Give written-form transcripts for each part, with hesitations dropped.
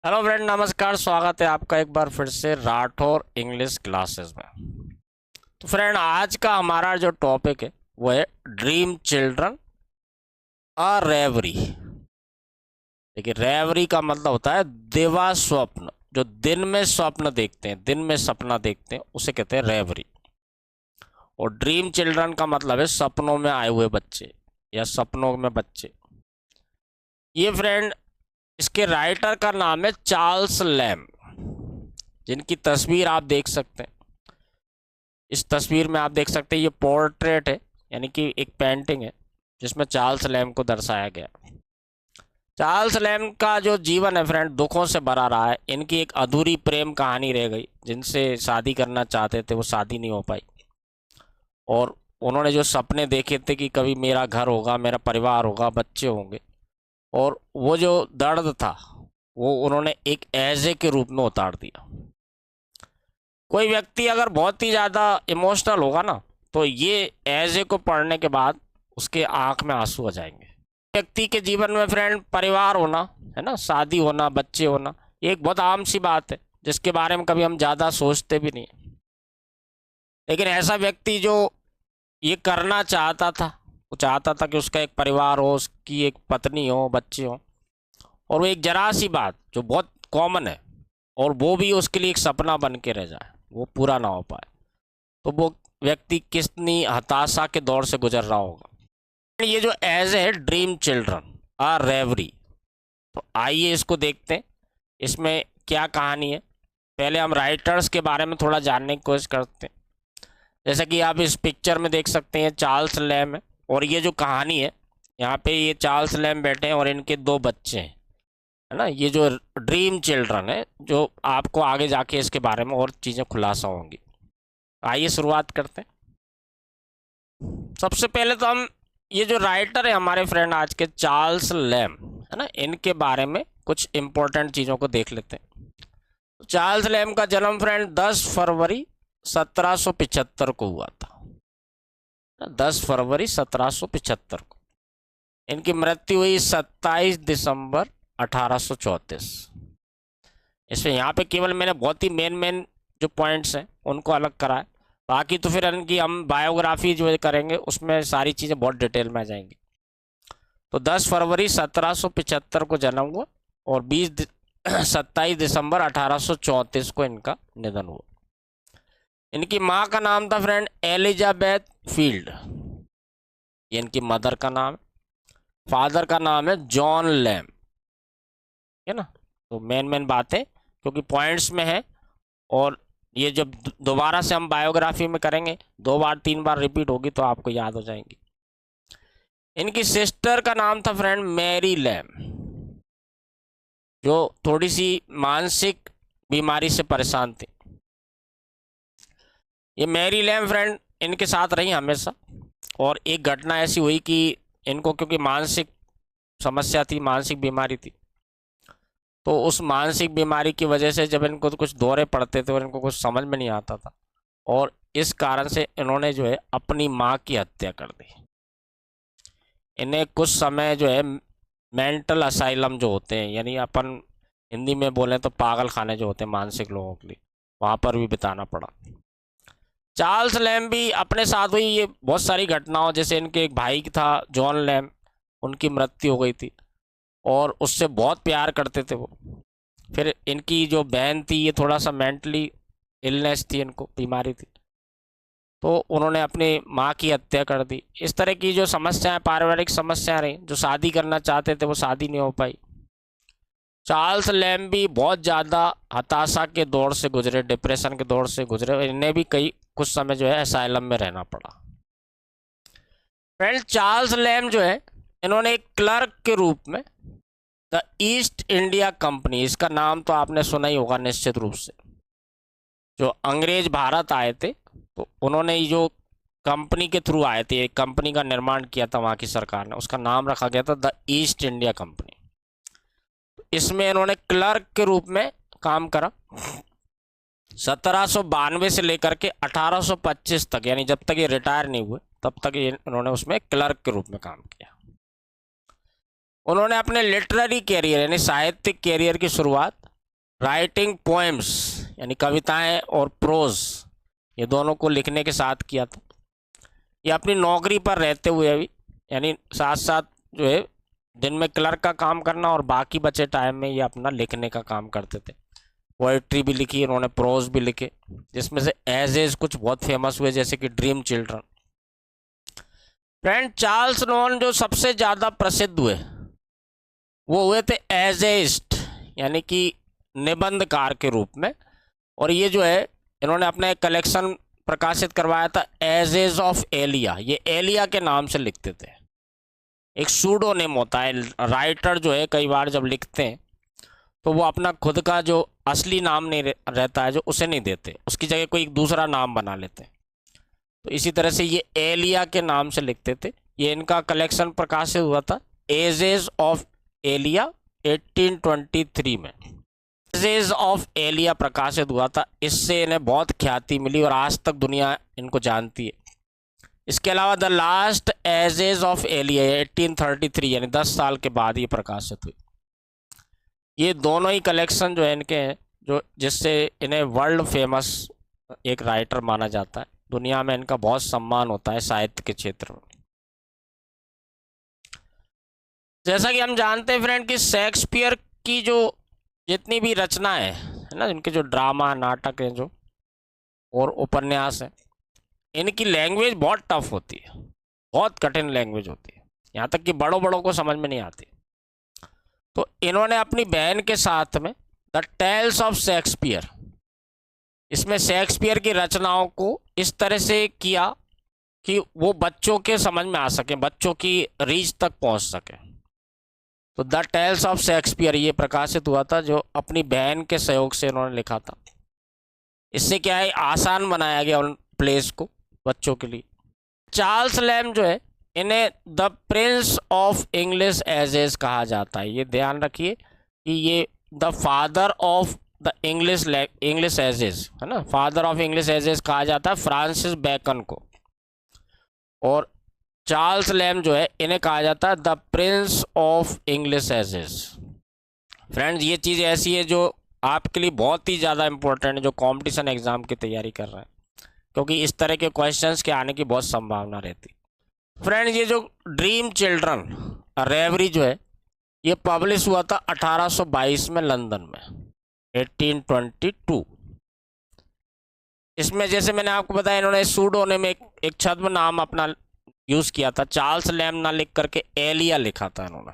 Hello friend, नमस्कार। स्वागत है आपका एक बार फिर से राठौर इंग्लिश क्लासेस में। तो फ्रेंड, आज का हमारा जो टॉपिक है वो है ड्रीम चिल्ड्रन अ रेवरी। देखिए, रेवरी का मतलब होता है दिवा स्वप्न। जो दिन में स्वप्न देखते हैं, दिन में सपना देखते हैं, उसे कहते हैं रेवरी। और ड्रीम चिल्ड्रन का मतलब है सपनों में आए हुए बच्चे या सपनों में बच्चे। ये फ्रेंड, इसके राइटर का नाम है चार्ल्स लैम, जिनकी तस्वीर आप देख सकते हैं। इस तस्वीर में आप देख सकते हैं ये पोर्ट्रेट है, यानी कि एक पेंटिंग है जिसमें चार्ल्स लैम को दर्शाया गया। चार्ल्स लैम का जो जीवन है फ्रेंड, दुखों से भरा रहा है। इनकी एक अधूरी प्रेम कहानी रह गई। जिनसे शादी करना चाहते थे वो शादी नहीं हो पाई। और उन्होंने जो सपने देखे थे कि कभी मेरा घर होगा, मेरा परिवार होगा, बच्चे होंगे, और वो जो दर्द था वो उन्होंने एक ऐजे के रूप में उतार दिया। कोई व्यक्ति अगर बहुत ही ज़्यादा इमोशनल होगा ना, तो ये ऐजे को पढ़ने के बाद उसके आंख में आंसू आ जाएंगे। व्यक्ति के जीवन में फ्रेंड, परिवार होना है ना, शादी होना, बच्चे होना, ये एक बहुत आम सी बात है जिसके बारे में कभी हम ज़्यादा सोचते भी नहीं। लेकिन ऐसा व्यक्ति जो ये करना चाहता था, वो चाहता था कि उसका एक परिवार हो, उसकी एक पत्नी हो, बच्चे हो, और वो एक जरा सी बात जो बहुत कॉमन है, और वो भी उसके लिए एक सपना बन के रह जाए, वो पूरा ना हो पाए, तो वो व्यक्ति कितनी हताशा के दौर से गुजर रहा होगा। ये जो एज है ड्रीम चिल्ड्रन आ रेवरी, तो आइए इसको देखते हैं, इसमें क्या कहानी है। पहले हम राइटर्स के बारे में थोड़ा जानने की कोशिश करते हैं। जैसा कि आप इस पिक्चर में देख सकते हैं, चार्ल्स लैम है, और ये जो कहानी है, यहाँ पे ये चार्ल्स लैम बैठे हैं और इनके दो बच्चे हैं, है ना। ये जो ड्रीम चिल्ड्रन है, जो आपको आगे जाके इसके बारे में और चीज़ें खुलासा होंगी। आइए शुरुआत करते हैं। सबसे पहले तो हम ये जो राइटर है हमारे फ्रेंड आज के, चार्ल्स लैम, है ना, इनके बारे में कुछ इंपॉर्टेंट चीज़ों को देख लेते हैं। तो चार्ल्स लैम का जन्म फ्रेंड 10 फरवरी 1775 को हुआ था। 10 फरवरी 1775 को। इनकी मृत्यु हुई 27 दिसंबर 1834। इसमें यहाँ पे केवल मैंने बहुत ही मेन मेन जो पॉइंट्स हैं उनको अलग करा है। बाकी तो फिर इनकी हम बायोग्राफी जो करेंगे उसमें सारी चीज़ें बहुत डिटेल में आ जाएंगी। तो 10 फरवरी 1775 को जन्म हुआ, और 27 दिसंबर 1834 को इनका निधन हुआ। इनकी माँ का नाम था फ्रेंड एलिजाबेथ फील्ड, ये इनकी मदर का नाम है। फादर का नाम है जॉन लैम, है ना। तो मेन मेन बातें क्योंकि पॉइंट्स में है, और ये जब दोबारा से हम बायोग्राफी में करेंगे, 2 बार 3 बार रिपीट होगी तो आपको याद हो जाएंगी। इनकी सिस्टर का नाम था फ्रेंड मैरी लैम, जो थोड़ी सी मानसिक बीमारी से परेशान थी। ये मैरी लैम फ्रेंड इनके साथ रही हमेशा, और एक घटना ऐसी हुई कि इनको क्योंकि मानसिक समस्या थी, मानसिक बीमारी थी, तो उस मानसिक बीमारी की वजह से जब इनको तो कुछ दौरे पड़ते थे और इनको कुछ समझ में नहीं आता था, और इस कारण से इन्होंने जो है अपनी माँ की हत्या कर दी। इन्हें कुछ समय जो है मेंटल असाइलम जो होते हैं, यानी अपन हिंदी में बोलें तो पागल खाने जो होते हैं मानसिक लोगों के लिए, वहाँ पर भी बिताना पड़ा। चार्ल्स लैम भी अपने साथ हुई ये बहुत सारी घटनाओं, जैसे इनके एक भाई था जॉन लैम, उनकी मृत्यु हो गई थी, और उससे बहुत प्यार करते थे वो। फिर इनकी जो बहन थी, ये थोड़ा सा मेंटली इलनेस थी, इनको बीमारी थी, तो उन्होंने अपनी माँ की हत्या कर दी। इस तरह की जो समस्याएं, पारिवारिक समस्याएं रही, जो शादी करना चाहते थे वो शादी नहीं हो पाई। चार्ल्स लैम भी बहुत ज़्यादा हताशा के दौर से गुजरे, डिप्रेशन के दौर से गुजरे, इन्हें भी कई कुछ समय जो है असाइलम में रहना पड़ा। फ्रेंड, चार्ल्स लैम जो है, इन्होंने एक क्लर्क के रूप में द ईस्ट इंडिया कंपनी, इसका नाम तो आपने सुना ही होगा निश्चित रूप से, जो अंग्रेज भारत आए थे, तो उन्होंने जो कंपनी के थ्रू आए थे, एक कंपनी का निर्माण किया था वहाँ की सरकार ने, उसका नाम रखा गया था द ईस्ट इंडिया कंपनी। इसमें इन्होंने क्लर्क के रूप में काम करा 1792 से लेकर के 1825 तक, यानी जब तक ये रिटायर नहीं हुए तब तक इन्होंने उसमें क्लर्क के रूप में काम किया। उन्होंने अपने लिटरेरी कैरियर यानी साहित्यिक कैरियर की शुरुआत राइटिंग पोएम्स यानी कविताएं और प्रोज, ये दोनों को लिखने के साथ किया था। ये अपनी नौकरी पर रहते हुए भी, यानी साथ साथ जो है दिन में क्लर्क का काम करना और बाकी बचे टाइम में ये अपना लिखने का काम करते थे। पोएट्री भी लिखी इन्होंने, प्रोज भी लिखे, जिसमें से एजेज कुछ बहुत फेमस हुए, जैसे कि dream children. Friend, Charles non जो सबसे ज़्यादा प्रसिद्ध हुए वो हुए थे एजेइस्ट, यानी कि निबंधकार के रूप में। और ये जो है इन्होंने अपना एक कलेक्शन प्रकाशित करवाया था, एजेज ऑफ एलिया। ये एलिया के नाम से लिखते थे, एक सूडोनेम होता है। राइटर जो है कई बार जब लिखते हैं तो वो अपना खुद का जो असली नाम नहीं रहता है, जो उसे नहीं देते, उसकी जगह कोई दूसरा नाम बना लेते हैं। तो इसी तरह से ये एलिया के नाम से लिखते थे। ये इनका कलेक्शन प्रकाशित हुआ था एजेज ऑफ एलिया 1823 में। एजेज ऑफ एलिया प्रकाशित हुआ था, इससे इन्हें बहुत ख्याति मिली और आज तक दुनिया इनको जानती है। इसके अलावा the last ages of Elia 1833, यानी 10 साल के बाद ये प्रकाशित हुई। ये दोनों ही कलेक्शन जो है इनके हैं, जो जिससे इन्हें वर्ल्ड फेमस एक राइटर माना जाता है। दुनिया में इनका बहुत सम्मान होता है साहित्य के क्षेत्र में। जैसा कि हम जानते हैं फ्रेंड कि शेक्सपियर की जो जितनी भी रचनाएं है ना, इनके जो ड्रामा नाटक हैं जो और उपन्यास हैं, इनकी लैंग्वेज बहुत टफ होती है, बहुत कठिन लैंग्वेज होती है, यहाँ तक कि बड़ों बड़ों को समझ में नहीं आती। तो इन्होंने अपनी बहन के साथ में द टेल्स ऑफ शेक्सपियर, इसमें शेक्सपियर की रचनाओं को इस तरह से किया कि वो बच्चों के समझ में आ सके, बच्चों की रीच तक पहुंच सके। तो द टेल्स ऑफ शेक्सपियर ये प्रकाशित हुआ था, जो अपनी बहन के सहयोग से इन्होंने लिखा था। इससे क्या है, आसान बनाया गया उन प्लेस को बच्चों के लिए। चार्ल्स लैम्ब जो है, इन्हें the Prince of English edges कहा जाता है। ये ध्यान रखिए कि ये the father of the English edges है ना, फादर ऑफ इंग्लिश एजेज कहा जाता है फ्रांसिस बेकन को। और चार्ल्स लैम्ब जो है, इन्हें कहा जाता है the Prince of English edges. Friends, ये चीज़ ऐसी है जो आपके लिए बहुत ही ज़्यादा इंपॉर्टेंट है, जो कंपटीशन एग्जाम की तैयारी कर रहे हैं, क्योंकि इस तरह के क्वेश्चंस के आने की बहुत संभावना रहती। फ्रेंड्स, ये जो ड्रीम चिल्ड्रन रेवरी जो है, ये पब्लिश हुआ था 1822 में लंदन में, 1822। इसमें जैसे मैंने आपको बताया, इन्होंने सूडोनेम में एक छद्म नाम अपना यूज़ किया था, चार्ल्स लैम्ब ना लिख करके एलिया लिखा था इन्होंने।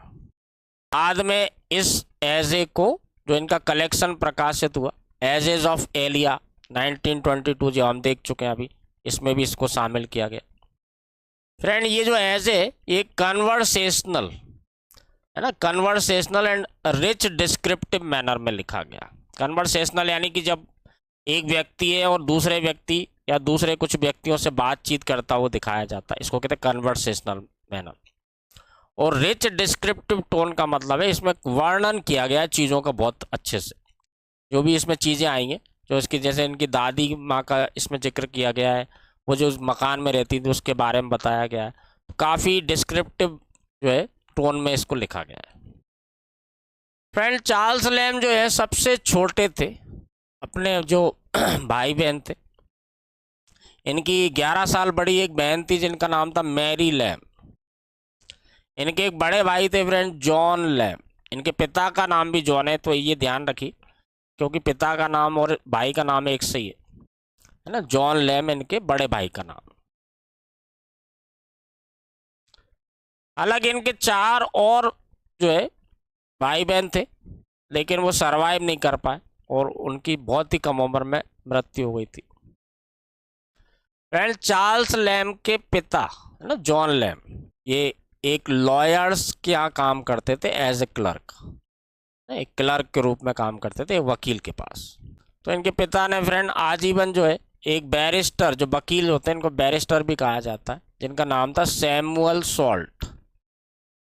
बाद में इस एजे को, जो इनका कलेक्शन प्रकाशित हुआ एजेज ऑफ एलिया 1922, जो हम देख चुके हैं अभी, इसमें भी इसको शामिल किया गया। फ्रेंड, ये जो एज है, ये कन्वर्सेशनल है ना, conversational and rich descriptive manner में लिखा गया। कन्वर्सेशनल यानी कि जब एक व्यक्ति है और दूसरे व्यक्ति या दूसरे कुछ व्यक्तियों से बातचीत करता हुआ दिखाया जाता है, इसको कहते हैं कन्वर्सेशनल मैनर। और रिच डिस्क्रिप्टिव टोन का मतलब है इसमें वर्णन किया गया है चीज़ों का बहुत अच्छे से। जो भी इसमें चीज़ें आई हैं, जो इसकी जैसे इनकी दादी माँ का इसमें जिक्र किया गया है, वो जो उस मकान में रहती थी उसके बारे में बताया गया है। काफ़ी डिस्क्रिप्टिव जो है टोन में इसको लिखा गया है। फ्रेंड, चार्ल्स लैम्ब जो है सबसे छोटे थे, अपने जो भाई बहन थे, इनकी 11 साल बड़ी एक बहन थी जिनका नाम था मैरी लैम्ब। इनके एक बड़े भाई थे फ्रेंड, जॉन लैम्ब। इनके पिता का नाम भी जॉन है, तो ये ध्यान रखिए, क्योंकि पिता का नाम और भाई का नाम एक से ही है ना। जॉन लैम्ब इनके बड़े भाई का नाम। हालांकि इनके 4 और जो है भाई बहन थे, लेकिन वो सरवाइव नहीं कर पाए और उनकी बहुत ही कम उम्र में मृत्यु हो गई थी। फ्रेंड, चार्ल्स लैम्ब के पिता है ना, जॉन लैम्ब, ये एक लॉयर्स के यहाँ काम करते थे एज ए क्लर्क, एक क्लर्क के रूप में काम करते थे, वकील के पास। तो इनके पिता ने फ्रेंड आजीवन जो है एक बैरिस्टर, जो वकील होते हैं इनको बैरिस्टर भी कहा जाता है, जिनका नाम था सैमुअल सॉल्ट,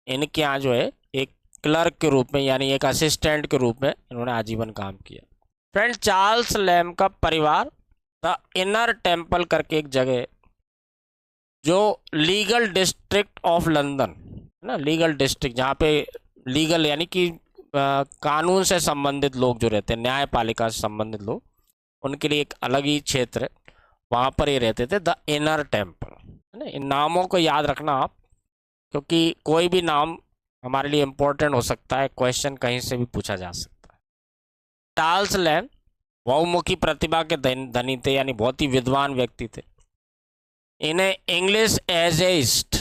इनके यहाँ जो है एक क्लर्क के रूप में यानी एक असिस्टेंट के रूप में इन्होंने आजीवन काम किया। फ्रेंड, चार्ल्स लैम्ब का परिवार द इनर टेम्पल करके एक जगह है, जो लीगल डिस्ट्रिक्ट ऑफ लंदन है ना, लीगल डिस्ट्रिक्ट, जहाँ पे लीगल यानी कि कानून से संबंधित लोग जो रहते हैं, न्यायपालिका से संबंधित लोग, उनके लिए एक अलग ही क्षेत्र है, वहाँ पर ये रहते थे, द इनर टेम्पल, है ना। इन नामों को याद रखना आप, क्योंकि कोई भी नाम हमारे लिए इम्पोर्टेंट हो सकता है, क्वेश्चन कहीं से भी पूछा जा सकता है। चार्ल्स लैम्ब बहुमुखी प्रतिभा के धनी थे, यानी बहुत ही विद्वान व्यक्ति थे। इन्हें इंग्लिश एजेइस्ट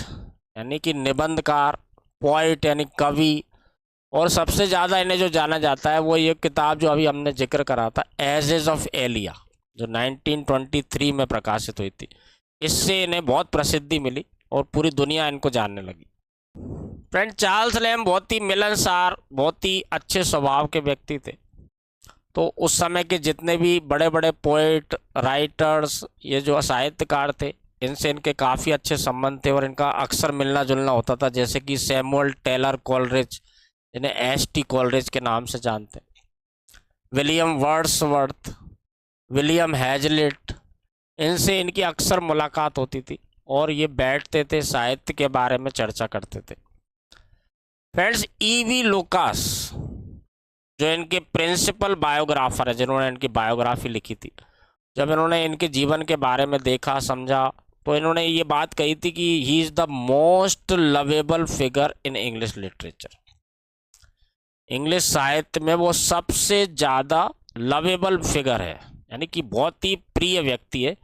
यानी कि निबंधकार, पोइट यानी कवि, और सबसे ज़्यादा इन्हें जो जाना जाता है वो ये किताब जो अभी हमने जिक्र करा था, एजेस ऑफ एलिया, जो 1923 में प्रकाशित हुई थी। इससे इन्हें बहुत प्रसिद्धि मिली और पूरी दुनिया इनको जानने लगी। फ्रेंड, चार्ल्स लैम्ब बहुत ही मिलनसार, बहुत ही अच्छे स्वभाव के व्यक्ति थे। तो उस समय के जितने भी बड़े बड़े पोइट, राइटर्स, ये जो साहित्यकार थे, इनसे इनके काफ़ी अच्छे संबंध थे और इनका अक्सर मिलना जुलना होता था। जैसे कि सैमुअल टेलर कोलरिज, जिन्हें एस.टी. कोलरिज के नाम से जानते हैं, विलियम वर्ड्सवर्थ, विलियम हैजलिट, इनसे इनकी अक्सर मुलाकात होती थी और ये बैठते थे, साहित्य के बारे में चर्चा करते थे। Friends, EV. लुकास जो इनके प्रिंसिपल बायोग्राफर है, जिन्होंने इनकी बायोग्राफी लिखी थी, जब इन्होंने इनके जीवन के बारे में देखा, समझा, तो इन्होंने ये बात कही थी कि he is the most lovable figure in English literature. English साहित्य में वो सबसे ज़्यादा लवेबल फिगर है, यानी कि बहुत ही प्रिय व्यक्ति है,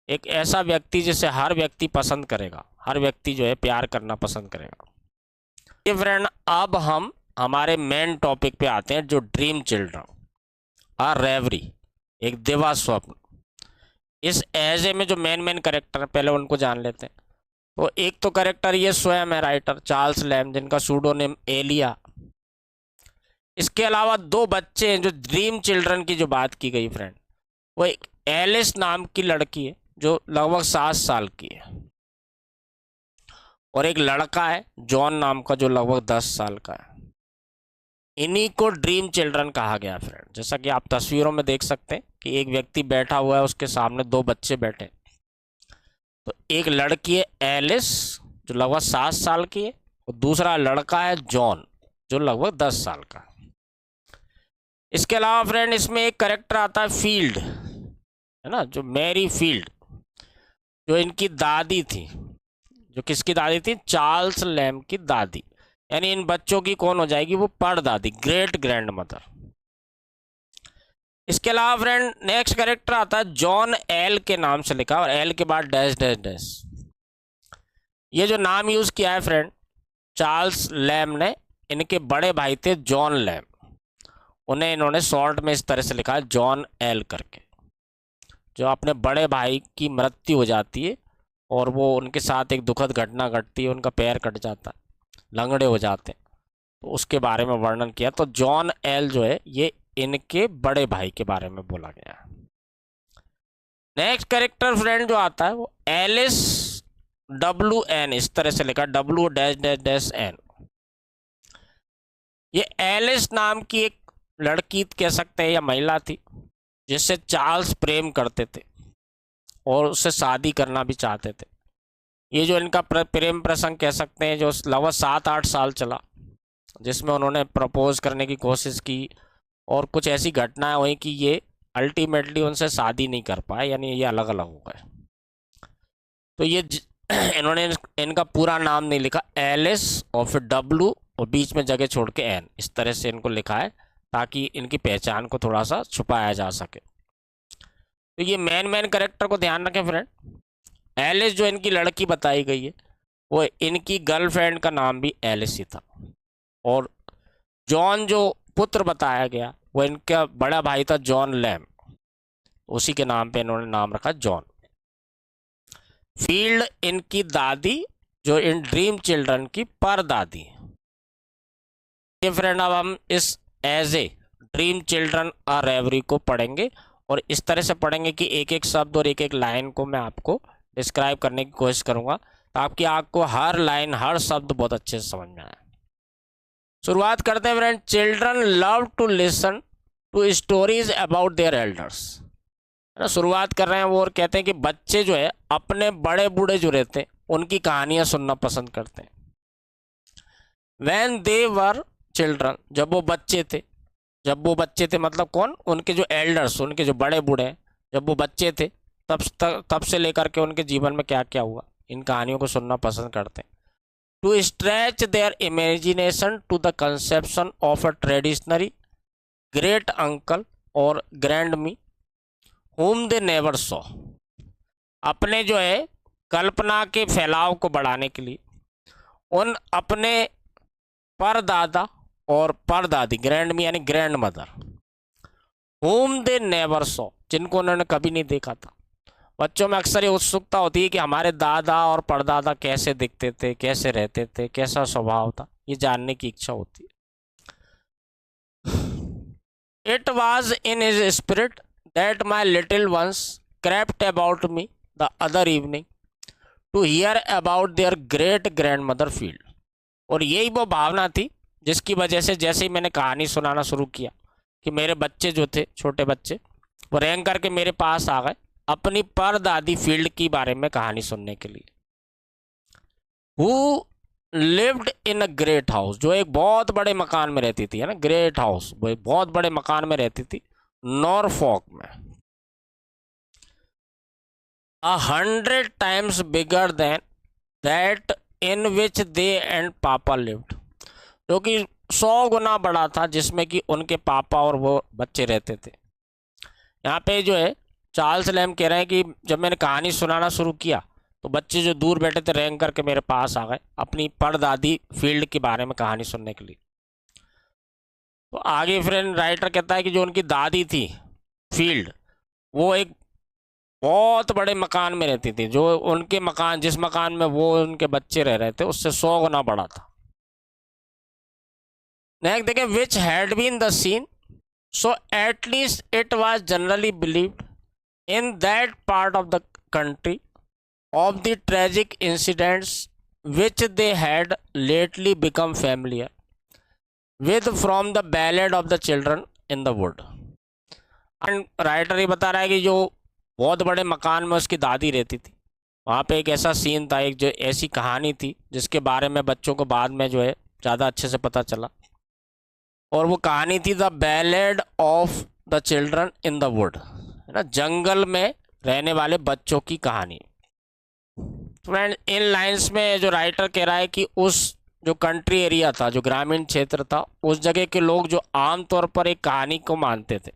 एक ऐसा व्यक्ति जिसे हर व्यक्ति पसंद करेगा, हर व्यक्ति जो है प्यार करना पसंद करेगा। ये फ्रेंड, अब हम हमारे मेन टॉपिक पे आते हैं, जो ड्रीम चिल्ड्रन और रेवरी, एक दिवा स्वप्न। इस एजे में जो मेन कैरेक्टर है, पहले उनको जान लेते हैं। तो एक तो कैरेक्टर ये स्वयं है, राइटर चार्ल्स लैम्ब, जिनका सूडोनेम एलिया। इसके अलावा दो बच्चे हैं जो ड्रीम चिल्ड्रन की जो बात की गई फ्रेंड, वो एक एलिस नाम की लड़की है जो लगभग 7 साल की है, और एक लड़का है जॉन नाम का जो लगभग 10 साल का है। इन्हीं को ड्रीम चिल्ड्रन कहा गया फ्रेंड। जैसा कि आप तस्वीरों में देख सकते हैं कि एक व्यक्ति बैठा हुआ है, उसके सामने दो बच्चे बैठे। तो एक लड़की है एलिस जो लगभग 7 साल की है, और दूसरा लड़का है जॉन जो लगभग 10 साल का है। इसके अलावा फ्रेंड, इसमें एक कैरेक्टर आता है फील्ड, है ना, जो मैरी फील्ड, जो इनकी दादी थी। जो किसकी दादी थी? चार्ल्स लैम्ब की दादी, यानी इन बच्चों की कौन हो जाएगी? वो परदादी, ग्रेट ग्रैंड मदर। इसके अलावा फ्रेंड, नेक्स्ट कैरेक्टर आता है जॉन एल के नाम से लिखा, और एल के बाद डैश डैश डैश। ये जो नाम यूज किया है फ्रेंड चार्ल्स लैम्ब ने, इनके बड़े भाई थे जॉन लैम्ब, उन्हें इन्होंने शॉर्ट में इस तरह से लिखा है जॉन एल करके। जो अपने बड़े भाई की मृत्यु हो जाती है और वो उनके साथ एक दुखद घटना घटती है, उनका पैर कट जाता है, लंगड़े हो जाते हैं, तो उसके बारे में वर्णन किया। तो जॉन एल जो है ये इनके बड़े भाई के बारे में बोला गया है। नेक्स्ट कैरेक्टर फ्रेंड जो आता है वो एलिस WN, इस तरह से लिखा W dash dash dash N। ये एलिस नाम की एक लड़की कह सकते हैं या महिला थी, जिससे चार्ल्स प्रेम करते थे और उससे शादी करना भी चाहते थे। ये जो इनका प्रेम प्रसंग कह सकते हैं, जो लगभग 7-8 साल चला, जिसमें उन्होंने प्रपोज करने की कोशिश की और कुछ ऐसी घटनाएं हुई कि ये अल्टीमेटली उनसे शादी नहीं कर पाए, यानी ये अलग अलग हो गए। तो ये इन्होंने इनका पूरा नाम नहीं लिखा, एलिस और फिर W और बीच में जगह छोड़ के N, इस तरह से इनको लिखा है ताकि इनकी पहचान को थोड़ा सा छुपाया जा सके। तो ये मेन कैरेक्टर को ध्यान रखें फ्रेंड। एलिस जो इनकी लड़की बताई गई है, वो इनकी गर्लफ्रेंड का नाम भी एलिस ही था, और जॉन जो पुत्र बताया गया वो इनका बड़ा भाई था जॉन लैम्ब, उसी के नाम पे इन्होंने नाम रखा जॉन। फील्ड इनकी दादी, जो इन ड्रीम चिल्ड्रन की परदादी है। ये फ्रेंड, अब हम इस एज ए ड्रीम चिल्ड्रन और रेवरी को पढ़ेंगे, और इस तरह से पढ़ेंगे कि एक एक शब्द और एक एक लाइन को मैं आपको डिस्क्राइब करने की कोशिश करूंगा, तो आपकी आपको हर लाइन, हर शब्द बहुत अच्छे से समझ में आए। शुरुआत करते हैं friend. Children love to listen to stories about their elders, है ना। शुरुआत कर रहे हैं वो और कहते हैं कि बच्चे जो है अपने बड़े बूढ़े जो रहते हैं उनकी कहानियां सुनना पसंद करते हैं। व्हेन दे वर चिल्ड्रन, जब वो बच्चे थे, जब वो बच्चे थे मतलब कौन, उनके जो एल्डर्स, उनके जो बड़े बूढ़े हैं, जब वो बच्चे थे तब से लेकर के उनके जीवन में क्या क्या हुआ, इन कहानियों को सुनना पसंद करते हैं। To stretch their imagination to the conception of a traditionary great uncle और grandam whom they never saw, अपने जो है कल्पना के फैलाव को बढ़ाने के लिए उन अपने परदादा और परदादी, ग्रैंड मी यानी grand mother, whom they never saw, जिनको उन्होंने कभी नहीं देखा था। बच्चों में अक्सर ये उत्सुकता होती है कि हमारे दादा और परदादा कैसे दिखते थे, कैसे रहते थे, कैसा स्वभाव था, ये जानने की इच्छा होती है। It was in his spirit that my little ones crept about me the other evening to hear about their great grandmother field, और यही वो भावना थी जिसकी वजह से जैसे ही मैंने कहानी सुनाना शुरू किया कि मेरे बच्चे जो थे, छोटे बच्चे, वो रेंग करके मेरे पास आ गए अपनी परदादी फील्ड की बारे में कहानी सुनने के लिए। Who lived in a great house, जो एक बहुत बड़े मकान में रहती थी, है ना, ग्रेट हाउस, वो एक बहुत बड़े मकान में रहती थी नॉरफॉक में। 100 times bigger than that in which they and पापा lived, जो कि 100 गुना बड़ा था जिसमें कि उनके पापा और वो बच्चे रहते थे। यहाँ पे जो है चार्ल्स लैम्ब कह रहे हैं कि जब मैंने कहानी सुनाना शुरू किया तो बच्चे जो दूर बैठे थे रेंग करके मेरे पास आ गए अपनी परदादी फील्ड के बारे में कहानी सुनने के लिए। तो आगे फ्रेंड राइटर कहता है कि जो उनकी दादी थी फील्ड, वो एक बहुत बड़े मकान में रहती थी, जो उनके मकान, जिस मकान में वो उनके बच्चे रह रहे थे उससे 100 गुना बड़ा था। नेक्स्ट देखें, which had been the scene, so at least it was generally believed in that part of the country of the tragic incidents which they had lately become familiar with from the ballad of the children in the wood। and writer ये बता रहा है कि जो बहुत बड़े मकान में उसकी दादी रहती थी, वहाँ पे एक ऐसा सीन था, एक जो ऐसी कहानी थी जिसके बारे में बच्चों को बाद में जो है ज़्यादा अच्छे से पता चला, और वो कहानी थी the ballad of the children in the wood, है ना, जंगल में रहने वाले बच्चों की कहानी। फ्रेंड इन लाइंस में जो राइटर कह रहा है कि उस जो कंट्री एरिया था, जो ग्रामीण क्षेत्र था, उस जगह के लोग जो आमतौर पर एक कहानी को मानते थे,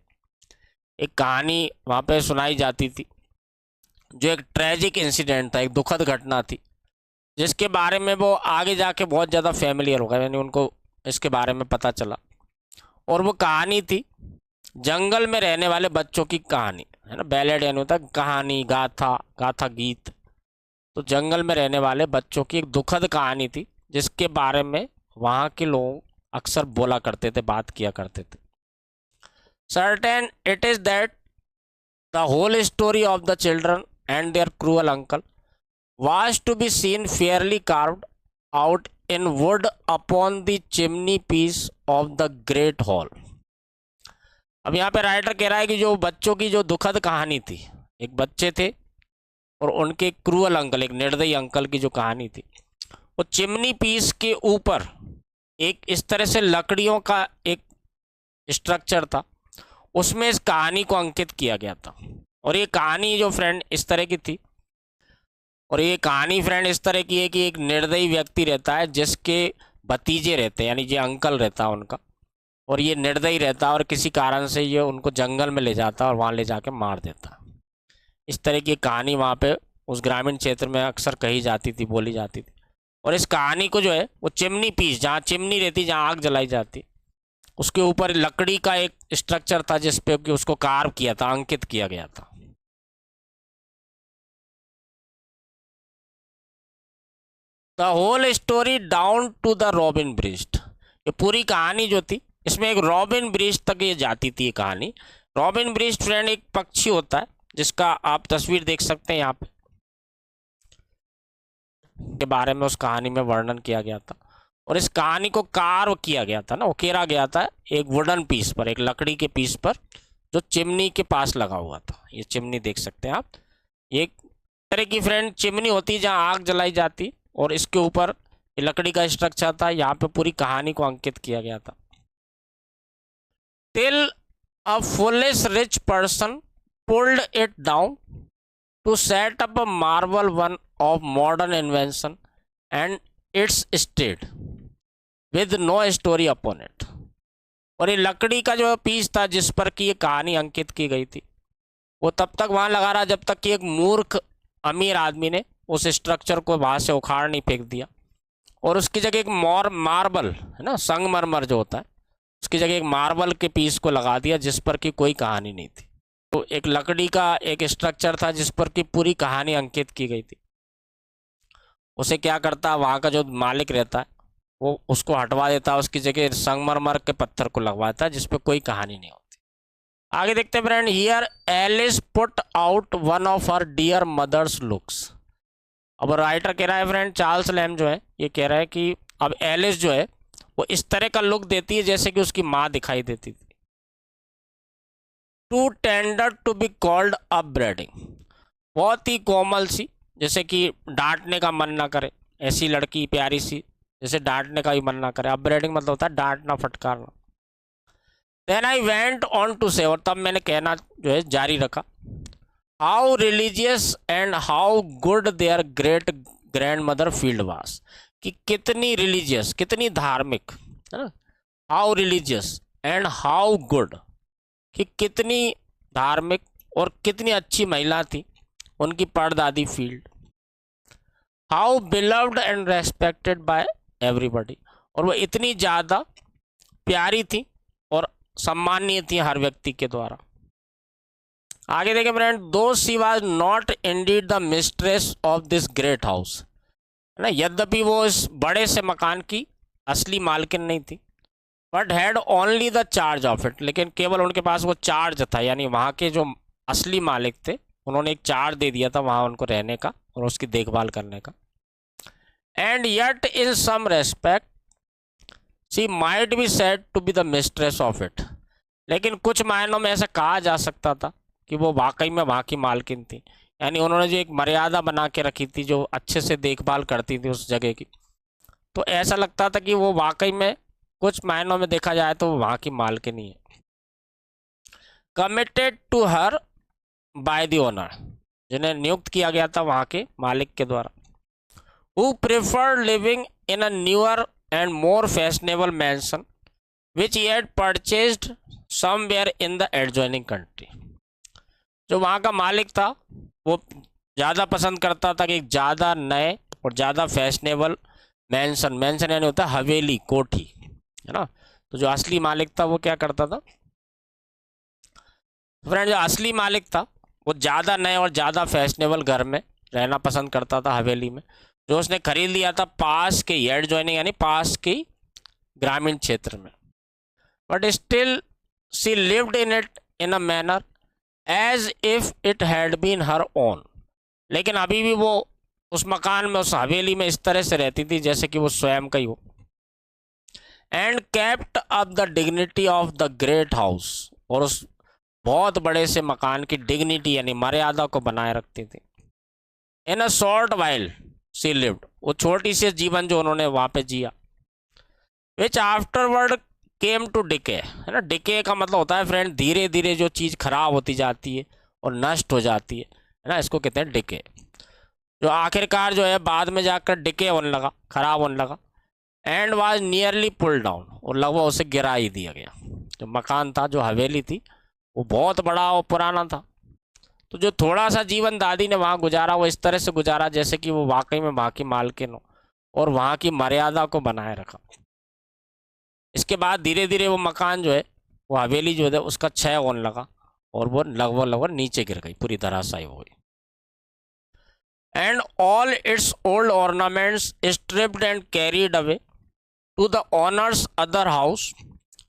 एक कहानी वहाँ पे सुनाई जाती थी जो एक ट्रेजिक इंसिडेंट था, एक दुखद घटना थी जिसके बारे में वो आगे जाके बहुत ज़्यादा फेमिलियर हो गए, यानी उनको इसके बारे में पता चला, और वो कहानी थी जंगल में रहने वाले बच्चों की कहानी, है ना, बैलेड यानी होता है कहानी, गाथा, गाथा गीत। तो जंगल में रहने वाले बच्चों की एक दुखद कहानी थी जिसके बारे में वहाँ के लोग अक्सर बोला करते थे, बात किया करते थे। Certain it is that the whole story of the children and their cruel uncle was to be seen fairly carved out in wood upon the chimney piece of the great hall. अब यहाँ पे writer कह रहा है कि जो बच्चों की जो दुखद कहानी थी, एक बच्चे थे और उनके क्रूअल अंकल, एक निर्दयी अंकल की जो कहानी थी, वो चिमनी पीस के ऊपर एक इस तरह से लकड़ियों का एक स्ट्रक्चर था, उसमें इस कहानी को अंकित किया गया था। और ये कहानी जो फ्रेंड इस तरह की थी, और ये कहानी फ्रेंड इस तरह की है कि एक निर्दयी व्यक्ति रहता है जिसके भतीजे रहते हैं, यानी ये अंकल रहता है उनका, और ये निर्दयी रहता है और किसी कारण से ये उनको जंगल में ले जाता है और वहाँ ले जाके मार देता है। इस तरह की कहानी वहाँ पे उस ग्रामीण क्षेत्र में अक्सर कही जाती थी, बोली जाती थी। और इस कहानी को जो है वो चिमनी पीस, जहाँ चिमनी रहती, जहाँ आग जलाई जाती, उसके ऊपर लकड़ी का एक स्ट्रक्चर था जिस पे कि उसको कार्व किया था, अंकित किया गया था। The whole story down to the robin bridge, ये पूरी कहानी जो थी इसमें एक रॉबिन ब्रिज तक ये जाती थी ये कहानी। रॉबिन ब्रिज फ्रेंड एक पक्षी होता है जिसका आप तस्वीर देख सकते हैं यहाँ पे, के बारे में उस कहानी में वर्णन किया गया था। और इस कहानी को कार्व किया गया था ना, उकेरा गया था एक वुडन पीस पर, एक लकड़ी के पीस पर जो चिमनी के पास लगा हुआ था। ये चिमनी देख सकते हैं आप, ये एक तरह की फ्रेंड चिमनी होती है जहाँ आग जलाई जाती, और इसके ऊपर ये लकड़ी का स्ट्रक्चर था, यहाँ पे पूरी कहानी को अंकित किया गया था। Till a foolish rich person pulled it down to set up a marble one of modern invention and it's stayed with no story upon it. और ये लकड़ी का जो पीस था जिस पर कि ये कहानी अंकित की गई थी, वो तब तक वहाँ लगा रहा जब तक कि एक मूर्ख अमीर आदमी ने उस स्ट्रक्चर को वहाँ से उखाड़ नहीं फेंक दिया और उसकी जगह एक मार्बल है ना, संगमरमर जो होता है, उसकी जगह एक मार्बल के पीस को लगा दिया जिस पर कि कोई कहानी नहीं थी। तो एक लकड़ी का एक स्ट्रक्चर था जिस पर कि पूरी कहानी अंकित की गई थी, उसे क्या करता, वहाँ का जो मालिक रहता है वो उसको हटवा देता, उसकी जगह संगमरमर के पत्थर को लगवाता है जिस पे कोई कहानी नहीं होती। आगे देखते हैं friend, here Alice put out one of her dear mothers looks. अब राइटर कह रहा है फ्रेंड, चार्ल्स लैम जो है ये कह रहा है कि अब एलिस जो है वो इस तरह का लुक देती है जैसे कि उसकी माँ दिखाई देती थी। Too tender to be called upbreeding, बहुत ही कोमल सी, जैसे कि डांटने का मन ना करे, ऐसी लड़की प्यारी सी जैसे डांटने का भी मन ना करे। अपब्रीडिंग मतलब होता है डांटना, फटकारना। Then I went on to say, और तब मैंने कहना जो है जारी रखा, how religious and how good their great grandmother Field was, कि कितनी रिलीजियस, कितनी धार्मिक है ना, how religious and how good, कि कितनी धार्मिक और कितनी अच्छी महिला थी उनकी परदादी Field. How beloved and respected by everybody, और वो इतनी ज़्यादा प्यारी थी और सम्मानीय थी हर व्यक्ति के द्वारा। आगे देखें फ्रेंड, दो she was not Indeed the mistress of this great house, है ना, यद्यपि वो इस बड़े से मकान की असली मालकिन नहीं थी, but had only the charge of it, लेकिन केवल उनके पास वो चार्ज था, यानी वहाँ के जो असली मालिक थे उन्होंने एक चार्ज दे दिया था वहाँ उनको रहने का और उसकी देखभाल करने का। And yet in some respect she might be said to be the mistress of it, लेकिन कुछ मायनों में ऐसा कहा जा सकता था कि वो वाकई में वहाँ की मालकिन थी, यानी उन्होंने जो एक मर्यादा बना के रखी थी, जो अच्छे से देखभाल करती थी उस जगह की, तो ऐसा लगता था कि वो वाकई में कुछ मायनों में देखा जाए तो वहाँ की मालकिन ही है। Committed to her by the owner, जिन्हें नियुक्त किया गया था वहाँ के मालिक के द्वारा। Who preferred living in a newer and more fashionable mention which he had purchased somewhere in the adjoining country, जो वहाँ का मालिक था वो ज़्यादा पसंद करता था कि एक ज़्यादा नए और ज़्यादा फैशनेबल मैंशन, मैंशन यानी होता है हवेली, कोठी, है ना। तो जो असली मालिक था वो क्या करता था फ्रेंड, जो असली मालिक था वो ज़्यादा नए और ज़्यादा फैशनेबल घर में रहना पसंद करता था, हवेली में, जो उसने खरीद लिया था पास के एडजॉइनिंग यानी पास के ग्रामीण क्षेत्र में। But still she lived in it in a manner as if it had been her own, लेकिन अभी भी वो उस मकान में, उस हवेली में इस तरह से रहती थी जैसे कि वो स्वयं का ही हो। And kept up the dignity of the great house, और उस बहुत बड़े से मकान की डिग्निटी यानी मर्यादा को बनाए रखती थी। In a short while she lived, वो छोटी सी जीवन जो उन्होंने वहाँ पे जिया। Which afterward came to decay, है ना, डिके का मतलब होता है फ्रेंड धीरे धीरे जो चीज़ खराब होती जाती है और नष्ट हो जाती है ना, इसको कहते हैं डिके। जो आखिरकार जो है बाद में जाकर डिके होने लगा, खराब होने लगा। And was nearly pull down, और लगभग उसे गिरा ही दिया गया। जो मकान था, जो हवेली थी, वो बहुत बड़ा और पुराना था, तो जो थोड़ा सा जीवन दादी ने वहाँ गुजारा वो इस तरह से गुजारा जैसे कि वो वाकई में वहाँ की मालकिन हो और वहाँ की मर्यादा को बनाए रखा। इसके बाद धीरे धीरे वो मकान जो है, वो हवेली जो है उसका क्षय होने लगा और वो लगभग नीचे गिर गई, पूरी धराशायी हो गई। And all its old ornaments stripped and carried away to the owners other house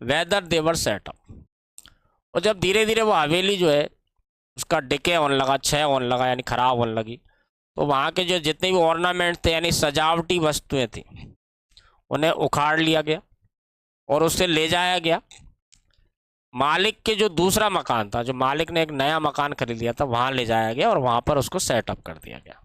वेदर देवर सेट अप, और जब धीरे धीरे वो हवेली जो है उसका डिके होने लगा, क्षय होने लगा यानी खराब होने लगी, तो वहाँ के जो जितने भी ऑर्नामेंट थे यानी सजावटी वस्तुएं थी उन्हें उखाड़ लिया गया और उससे ले जाया गया मालिक के जो दूसरा मकान था, जो मालिक ने एक नया मकान खरीद लिया था, वहाँ ले जाया गया और वहाँ पर उसको सेटअप कर दिया गया।